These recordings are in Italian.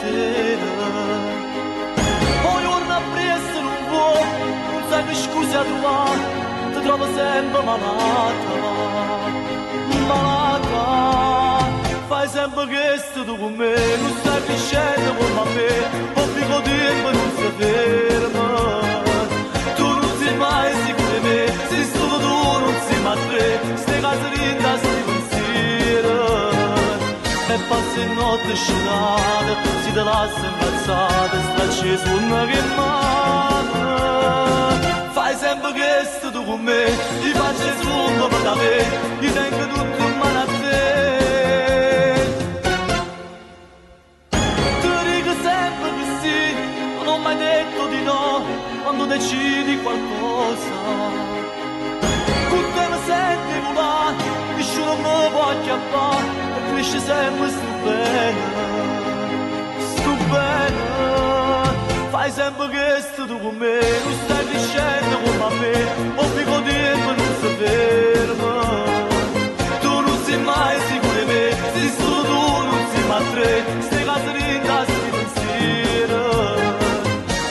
sera. Poi una presa non vuoi, non sai che scusi a trovare, ti trovo sempre malata, malata. Fai sempre questo tu con me, non stai crescendo come me, obbligo tempo non si ferma. Tu non sei mai sicuro di me, sei solo tu, non sei mai tre, stai case linda, stai pensiero. E passi notte scenate, si te lascia imbazzata, sta acceso una che mano. Fai sempre questo tu con me, ti faccio su come da me, io tengo tutto in mano a te. Ti dico sempre che sì, non ho mai detto di no, quando decidi qualcosa. Con te mi senti volare, nessuno mi può acchiappare, e cresce sempre sto bene, sto bene. Fai sempre questo tu con me, non stai crescendo come a me, obbligo tempo non si ferma. Tu non sei mai sicuro di me, sei solo tu, non sei mai tre, stai case linda, stai pensiero.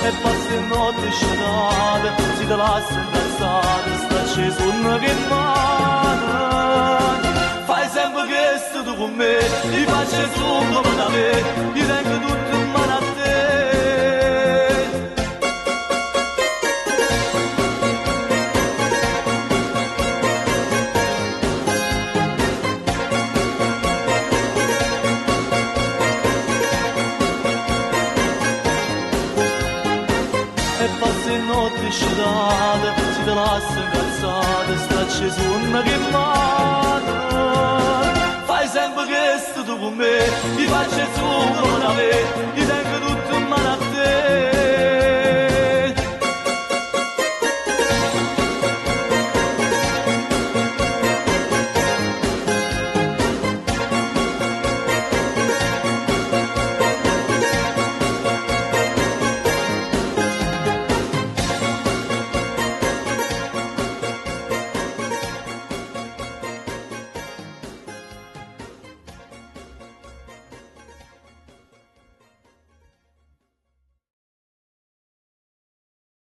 E passi notte scenate, si te lascia incazzata, sta acceso una che mano. Fai sempre questo tu con me, ti faccio su come da me, io tengo tutto in mano a te. E passi notte scenate, si te lascia incazzata, sta acceso una che mano. Fai sempre questo tu con me, ti faccio su come da me, ti tengo tutto in mano a te.